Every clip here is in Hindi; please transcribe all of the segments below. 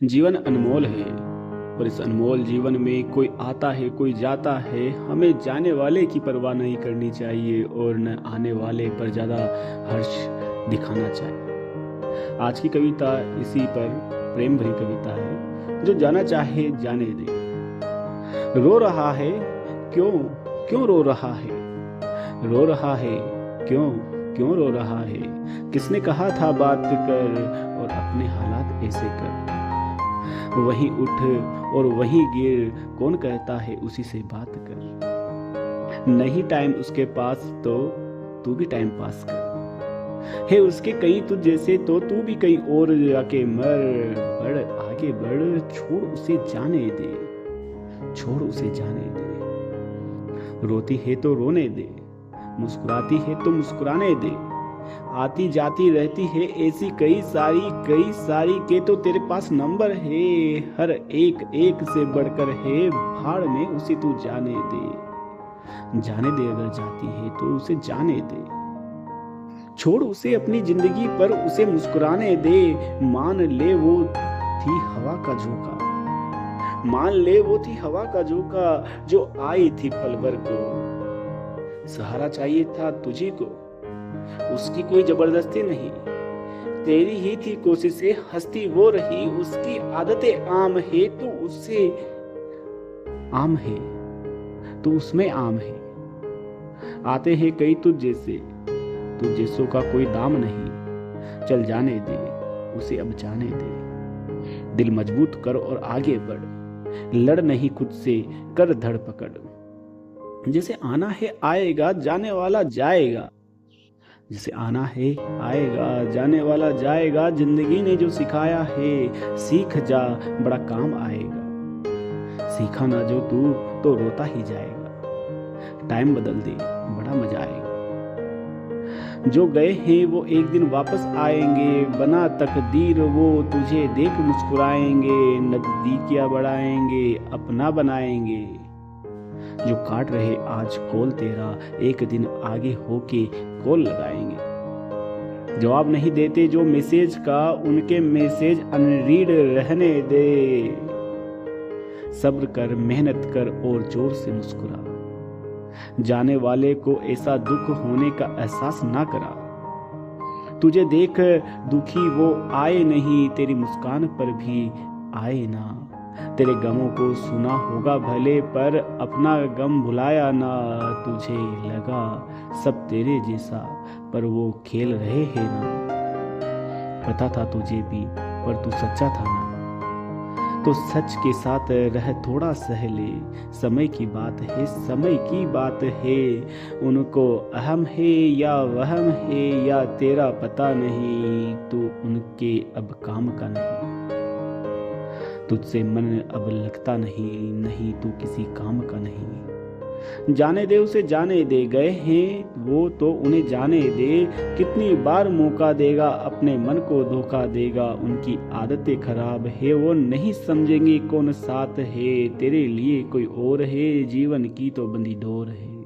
जीवन अनमोल है और इस अनमोल जीवन में कोई आता है कोई जाता है। हमें जाने वाले की परवाह नहीं करनी चाहिए और न आने वाले पर ज़्यादा हर्ष दिखाना चाहिए। आज की कविता इसी पर प्रेम भरी कविता है। जो जाना चाहे जाने दे। रो रहा है क्यों, क्यों रो रहा है, रो रहा है क्यों, क्यों रो रहा है। किसने कहा था बात कर और अपने हालात ऐसे कर। वहीं उठ और वहीं गिर, कौन कहता है उसी से बात कर। नहीं टाइम उसके पास तो तू भी टाइम पास कर। है उसके कहीं तुझ जैसे तो तू भी कहीं और जाके मर। बढ़ आगे बढ़, छोड़ उसे जाने दे, छोड़ उसे जाने दे। रोती है तो रोने दे, मुस्कुराती है तो मुस्कुराने दे। आती जाती रहती है ऐसी कई सारी के तो तेरे पास नंबर है। हर एक एक से बढ़कर है, भाड़ में उसे तू जाने दे। जाने दे अगर जाती है तो उसे जाने दे। छोड़ उसे अपनी जिंदगी पर, उसे मुस्कुराने दे। मान ले वो थी हवा का झोंका, मान ले वो थी हवा का झोंका जो आई थी पल भर को। सहारा चाहिए था तुझे को, उसकी कोई जबरदस्ती नहीं। तेरी ही थी कोशिशें, हंसती वो रही। उसकी आदतें आम है तो उससे आम है, तो उसमें आम है। आते हैं कई तुझ जैसे, तुझ जैसों का कोई दाम नहीं। चल जाने दे उसे, अब जाने दे। दिल मजबूत कर और आगे बढ़, लड़ नहीं खुद से, कर धड़ पकड़। जैसे आना है आएगा, जाने वाला जाएगा। जिसे आना है आएगा, जाने वाला जाएगा। जिंदगी ने जो सिखाया है सीख जा, बड़ा काम आएगा। सीखा ना जो तू तो रोता ही जाएगा। टाइम बदल दे, बड़ा मजा आएगा। जो गए हैं वो एक दिन वापस आएंगे। बना तकदीर वो तुझे देख मुस्कुराएंगे। नजदीकियां बढ़ाएंगे, अपना बनाएंगे। जो काट रहे आज कॉल तेरा, एक दिन आगे होके कॉल लगाएंगे। जवाब नहीं देते जो मैसेज का, उनके मैसेज अनरीड रहने दे। सब्र कर, मेहनत कर और जोर से मुस्कुरा। जाने वाले को ऐसा दुख होने का एहसास ना करा। तुझे देख दुखी वो आए नहीं, तेरी मुस्कान पर भी आए ना। तेरे गमों को सुना होगा भले, पर अपना गम भुलाया ना। तुझे लगा सब तेरे जैसा, पर वो खेल रहे हैं ना। पता था तुझे भी, पर तू सच्चा था ना। तो सच के साथ रह थोड़ा सहले। समय की बात है, समय की बात है। उनको अहम है या वहम है, या तेरा पता नहीं। तू उनके अब काम का नहीं। तुझसे मन अब लगता नहीं, नहीं तू किसी काम का नहीं। जाने दे उसे जाने दे, गए हैं वो तो उन्हें जाने दे। कितनी बार मौका देगा, अपने मन को धोखा देगा। उनकी आदतें खराब है, वो नहीं समझेंगे कौन साथ है। तेरे लिए कोई और है, जीवन की तो बंदी डोर है।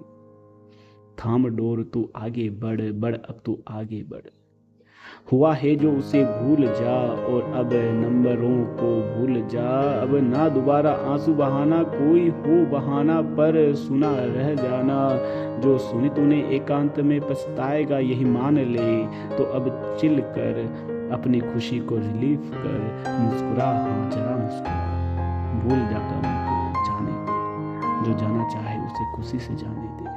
थाम डोर, तू आगे बढ़, बढ़ अब तू आगे बढ़। हुआ है जो उसे भूल जा, और अब नंबरों को भूल जा। अब ना दोबारा आंसू बहाना, कोई हो बहाना पर सुना रह जाना। जो सुनी तूने एकांत में पछताएगा, यही मान ले। तो अब चिल कर, अपनी खुशी को रिलीफ कर। मुस्कुरा, हाँ जरा मुस्कुरा। भूल जा गम को, जाने दे। जो जाना चाहे उसे खुशी से जाने दे।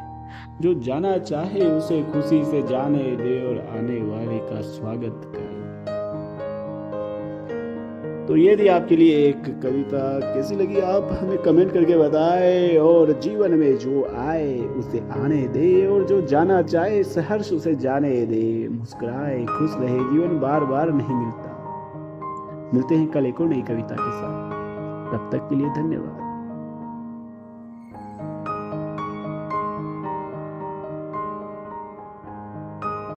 जो जाना चाहे उसे खुशी से जाने दे, और आने वाले का स्वागत कर। तो ये थी आपके लिए एक कविता। कैसी लगी आप हमें कमेंट करके बताएं। और जीवन में जो आए उसे आने दे, और जो जाना चाहे सहर्ष उसे जाने दे। मुस्कुराए, खुश रहे, जीवन बार बार नहीं मिलता। मिलते हैं कल एक और नई कविता के साथ। तब तक के लिए धन्यवाद।